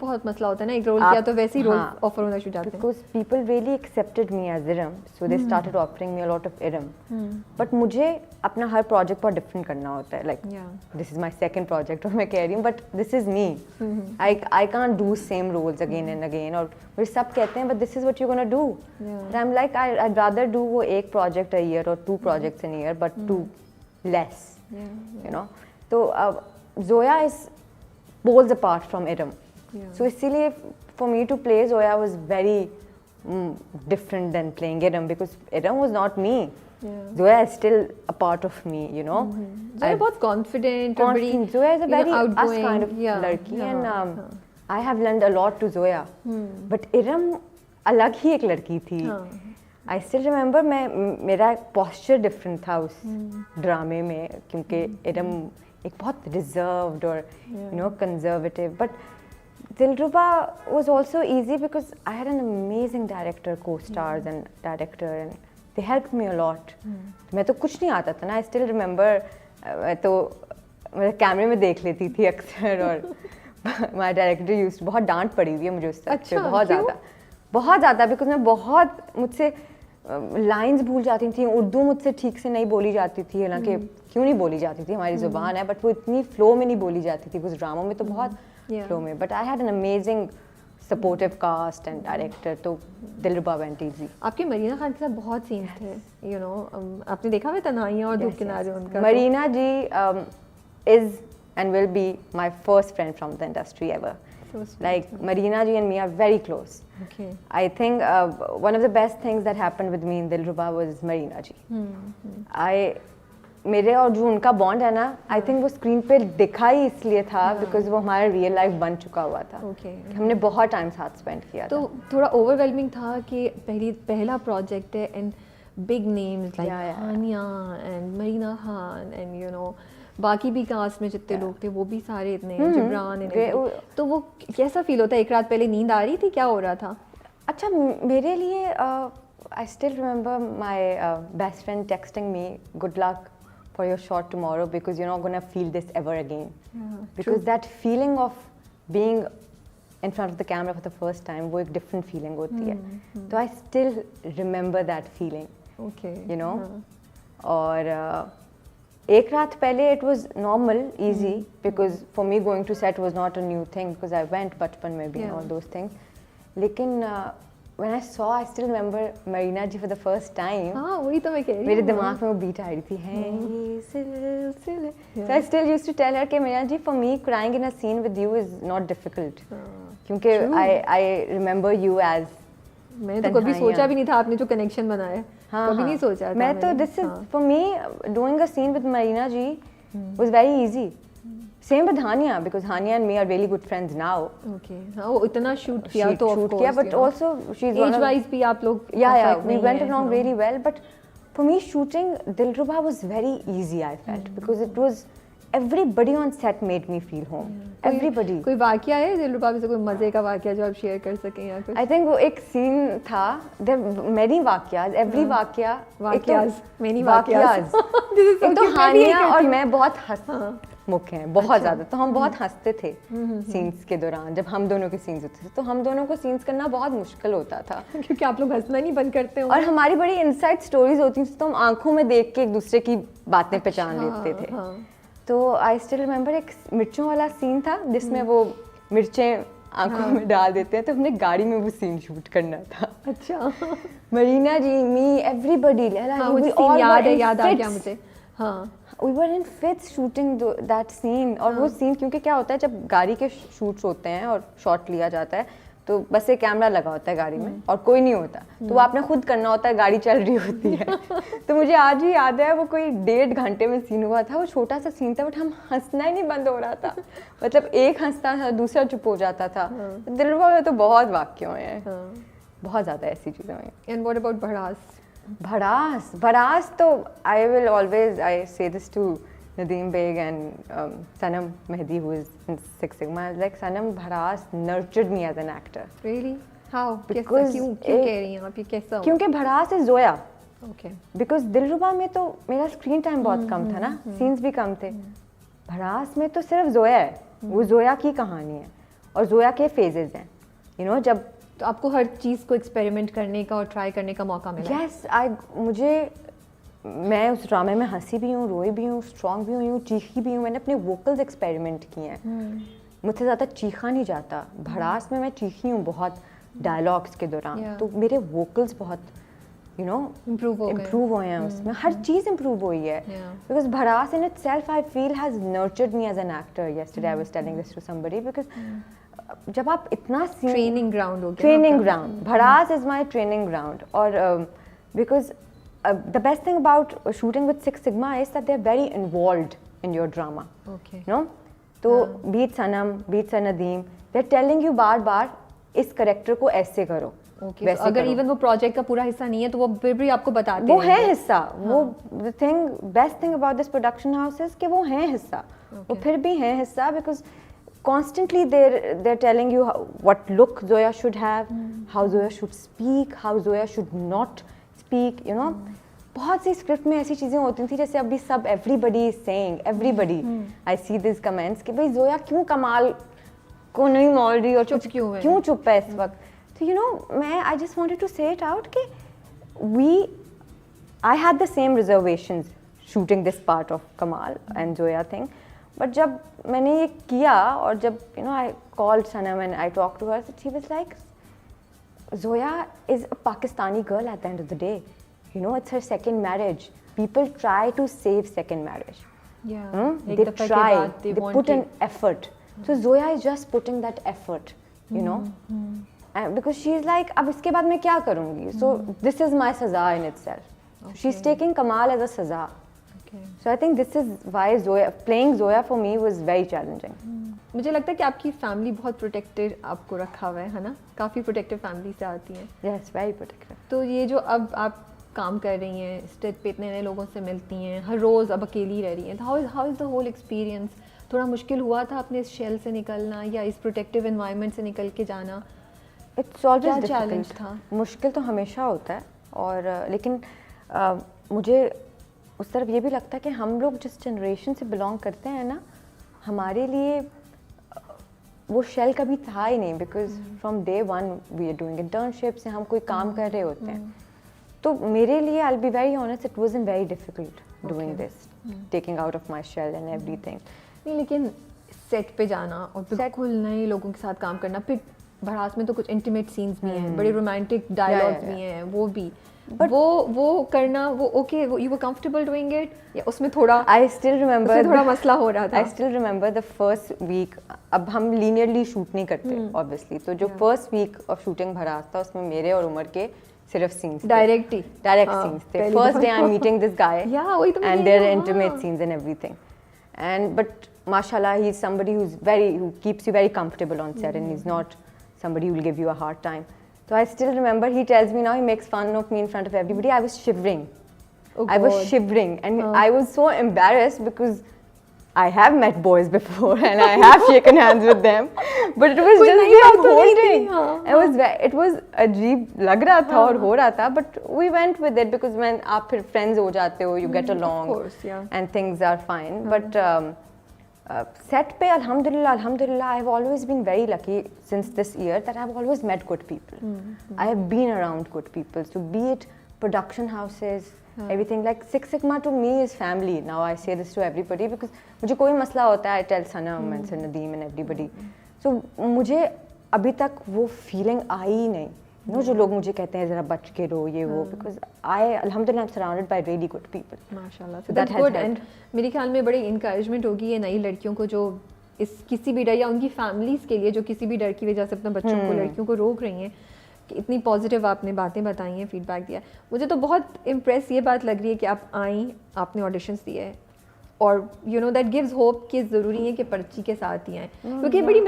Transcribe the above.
बहुत मसला होता है ना, एक रोल किया तो वैसे ही रोल हाँ, ऑफर होना शुरू जाते हैं. Because people really accepted me as Iram, so they started offering me a lot of Iram. But मुझे अपना हर प्रोजेक्ट बहुत डिफरेंट करना होता है. Like this is my second project और मैं कह रही हूँ, but this is me. I can't do same roles again and again. और मुझे सब कहते हैं, but this is what you're gonna do. And I'm like, I'd rather do वो एक project a year or 2 projects in a year, but do less. You know. तो Zoya is poles apart from Iram. So इसीलिए for me to play Zoya was very different than playing Iram, because Iram was not me. Zoya is still a part of me, you know. Zoya बहुत confident. Zoya is a very us outgoing kind of लड़की, and I have learned a lot to Zoya. But Iram अलग ही एक लड़की थी. I still remember मेरा posture different था उस ड्रामे में, क्योंकि Iram एक बहुत reserved और you know conservative. But Dilruba was also easy because I had an amazing director, co-stars and director, and they helped me a lot. मैं तो कुछ नहीं आता था ना. I still remember मैं तो मेरे कैमरे में देख लेती थी अक्सर, और my director used बहुत डांट पड़ी हुई है मुझे उस तक पे, बहुत ज़्यादा because मैं बहुत मुझसे लाइंस भूल जाती थी. उर्दू मुझसे ठीक से नहीं बोली जाती थी, हालांकि क्यों नहीं बोली जाती थी, हमारी ज़ुबान है, बट वो इतनी फ्लो में नहीं बोली जाती थी. कुछ ड्रामों में तो बहुत फ्लो में. But I had an amazing supportive cast and director, तो दिलरुबा वेंट इजी. आपके मरीना खान के साथ बहुत सीन थे, यू नो, आपने देखा हुआ तन्हाइयाँ और धूप किनारे उनका. Marina ji is and will be my first friend from the industry ever. Like Marina ji and me are very close. Okay. I think one of the best things that happened with me in Dilruba was Marina ji. मेरे और जो उनका bond है ना, I think वो screen पे दिखा ही इसलिए था बिकॉज वो हमारा रियल लाइफ बन चुका हुआ था. हमने बहुत टाइम साथ स्पेंड किया तो था. थोड़ा ओवरवेलमिंग था कि पहला प्रोजेक्ट है and big names like Hania and Marina Khan and you know बाकी भी कास्ट में जितने लोग थे वो भी सारे इतने जिब्रान, तो वो कैसा फील होता है? एक रात पहले नींद आ रही थी, क्या हो रहा था? अच्छा, मेरे लिए आई still remember my best friend texting me, good luck for your shot tomorrow because you're not going to feel this ever again. Because that feeling of being in front of the camera for the first time, वो एक different feeling होती है. तो I still remember that feeling. Okay. You know. और एक रात पहले it was normal, easy, because for me going to set was not a new thing because I went बचपन में भी and all those things. लेकिन when I saw, I still remember Marina ji for the first time. हाँ, वही तो मैं कह रही हूँ. मेरे दिमाग में वो बीट आ रही थी. So I still used to tell her कि Marina ji, for me crying in a scene with you is not difficult. क्योंकि I remember you as. मैंने तो कभी सोचा भी नहीं था आपने जो कनेक्शन बनाया. कभी नहीं सोचा था. मैं तो this is for me doing a scene with Marina ji was very easy. Same with Hania because Hania and me are really good friends now. Okay. हाँ, वो इतना शूट किया तो of course. But also she's one of. Age-wise भी आप लोग. Yeah. We went along really well. But for me, shooting Dilruba was very easy. I felt because it was everybody on set made me feel home. Everybody. कोई वाकया है दिलरुबा में से, कोई मजे का वाकया जो आप शेयर कर सकें या कुछ? I think वो एक सीन था. There many वाकयाज. Every वाकया. Many वाकयाज. एक तो हानिया और मैं बहुत मुख्य हैं बहुत ज़्यादा, तो हम बहुत हंसते थे सीन्स के दौरान. जब हम दोनों के सीन्स होते थे तो हम दोनों को सीन्स करना बहुत मुश्किल होता था क्योंकि आप लोग हंसना नहीं बंद करते हो और हमारी बड़ी इनसाइड स्टोरीज होती थी, तो हम आंखों में देख के एक दूसरे की बातें पहचान लेते थे. तो आई स्टिल रिमेंबर एक मिर्चों वाला सीन था जिसमें वो मिर्चें आंखों में डाल देते हैं, तो हमने गाड़ी में वो सीन शूट करना था. अच्छा. मरीना जी, मी, एवरीबडी, याद आ गया मुझे. हाँ, We were in fifth shooting that scene. और वो सीन क्योंकि क्या होता है जब गाड़ी के शूट्स होते हैं और शॉट लिया जाता है तो बस एक कैमरा लगा होता है गाड़ी में और कोई नहीं होता, तो वो आपने खुद करना होता है, गाड़ी चल रही होती है. तो मुझे आज भी याद है वो कोई 1.5 घंटे में सीन हुआ था. वो छोटा सा सीन था बट हम हंसना ही नहीं बंद हो रहा था. मतलब एक हंसता था दूसरा चुप हो जाता था. दिलरुबा में तो बहुत वाक्य हुए हैं, बहुत ज़्यादा ऐसी चीज़ें हुई. एंड व्हाट अबाउट भड़ास? भड़ास तो I will always say this to Nadeem Beg and Sanam Mehdi, who is in Six Sigma. Like Sanam Bharas nurtured me as an actor. Really? How? Because क्यों कह रही हैं आप ये कैसा? क्योंकि भड़ास is Zoya. Okay. Because दिलरुबा में तो मेरा स्क्रीन टाइम बहुत कम था ना, सीन्स भी कम थे. भड़ास में तो सिर्फ Zoya है, वो Zoya की कहानी है. और जोया के फेजेस हैं, यू नो, जब तो आपको हर चीज़ को एक्सपेरिमेंट करने का और ट्राई करने का मौका मिला? यस, मैं उस ड्रामे में हंसी भी हूँ, रोई भी हूँ, स्ट्रॉन्ग भी हूँ, चीखी भी हूँ। मैंने अपने वोकल्स एक्सपेरिमेंट किए हैं। मुझसे ज़्यादा चीखा नहीं जाता। भड़ास में मैं चीखी हूँ बहुत डायलॉग्स के दौरान, तो मेरे वोकल्स बहुत यू नो इम्प्रूव हुए हैं उसमें। हर चीज़ इम्प्रूव हुई है, because Bhadaas in itself I feel has nurtured me as an actor. Yesterday I was telling this to somebody, because जब आप इतना ट्रेनिंग ग्राउंड हो गया, training ground, Bhadaas is my training ground. और because the best thing about shooting with Six Sigma is that they're very involved in your drama. Okay. You know? तो बीट सनम, बीट सनदीम, they're telling you बार बार इस करेक्टर को ऐसे करो, okay. वैसे अगर इवन वो प्रोजेक्ट का पूरा हिस्सा नहीं है तो वो फिर भी आपको बताते वो है हिस्सा। वो the thing, best thing about this production house is कि वो है हिस्सा, वो फिर भी है हिस्सा, because constantly they're telling you what look Zoya should have, how Zoya should speak, how Zoya should not speak, you know. बहुत सी स्क्रिप्ट में ऐसी चीज़ें होती थी जैसे अभी सब everybody is saying, everybody, I see these comments कि भाई जोया क्यों कमाल को नहीं मोल रही और क्यों चुप है इस वक्त। तो you know, मैं I just wanted to say it out कि I had the same reservations shooting this part of Kamal and Zoya thing, but जब मैंने ये किया और जब you know I called Sanam and I talked to her, she was like, Zoya is a Pakistani girl at the end of the day. You know, it's her second marriage. People try to save second marriage. Yeah. They try. They put an effort. So Zoya is just putting that effort, you know. And because she's like, अब इसके बाद मैं क्या करूँगी? So this is my saza in itself. So she's taking Kamal as a saza. Okay. So I think this is why playing Zoya for me was very challenging. मुझे लगता है कि आपकी फैमिली बहुत प्रोटेक्टेड आपको रखा हुआ है ना? काफ़ी प्रोटेक्टिव फैमिली से आती हैं। Yes, very protective. तो ये जो अब आप काम कर रही हैं, स्टेज पे इतने नए लोगों से मिलती हैं, हर रोज़ अब अकेली रह रही हैं, how is the whole experience? थोड़ा मुश्किल हुआ था अपने इस शेल से निकलना या इस प्रोटेक्टिव एनवायरनमेंट से निकल के जाना? इट्स ऑलवेज चैलेंज था? मुश्किल तो हमेशा होता है, और लेकिन मुझे उस तरफ ये भी लगता है कि हम लोग जिस जनरेशन से बिलोंग करते हैं ना, हमारे लिए वो शेल कभी था ही नहीं, because from day one we are doing internship से हम कोई काम कर रहे होते हैं। तो मेरे लिए I will be very honest, it wasn't very difficult doing this, taking out of my shell and everything. नहीं, लेकिन सेट पे जाना और बिल्कुल नए लोगों के साथ काम करना, फिर भड़ास में तो कुछ इंटीमेट सीन्स भी हैं, बड़े रोमांटिक डायलॉग्स भी हैं, वो भी बट वो करना, वो ओके, वो you were comfortable doing it, या उसमें थोड़ा आई स्टिल रिमेंबर थोड़ा मसला हो रहा था? I still remember the first week. अब हम लीनियरली शूट नहीं करते ऑब्वियसली, तो जो फर्स्ट वीक ऑफ शूटिंग भड़ास था उसमें मेरे और उमर के सिर्फ सीन्स डायरेक्ट सीन्स थे। First day I am meeting this guy and their intimate scenes and everything, and but mashallah he is somebody who keeps you very comfortable on set, and he's not somebody who will give you a hard time. So I still remember, he tells me now, he makes fun of me in front of everybody. I was shivering. Oh, I was shivering, and I was so embarrassed because I have met boys before and I have shaken hands with them, but it was just the whole thing. It was अजीब लग रहा था और हो रहा था, but we went with it because when आप फिर friends हो जाते हो, you get along, and things are fine. But set पे alhamdulillah I have always been very lucky since this year that I have always met good people. I have been around good people, so be it production houses, everything. Like Six Sigma to me is family now. I say this to everybody because मुझे कोई मसला होता है I tell Sanam and Nadeem and everybody. So मुझे अभी तक वो feeling आई ही नहीं, नो जो लोग मुझे कहते हैं जरा बच के रहो ये वो, बिकॉज आई अल्हम्दुलिल्लाह I am surrounded by really good people माशाल्लाह। सो दैट्स गुड, एंड मेरे ख्याल में बड़ी इंकरेजमेंट होगी ये नई लड़कियों को जो इस किसी भी डर या उनकी फैमिलीज़ के लिए जो किसी भी डर की वजह से अपने बच्चों को लड़कियों को रोक रही हैं, कि इतनी पॉजिटिव आपने बातें बताई हैं, फीडबैक दिया। मुझे तो बहुत इम्प्रेस ये बात लग रही है कि आप आई, आपने ऑडिशंस दिए, और you know that gives hope कि ज़रूरी है कि पर्ची के साथ ही आएँ, क्योंकि बड़ी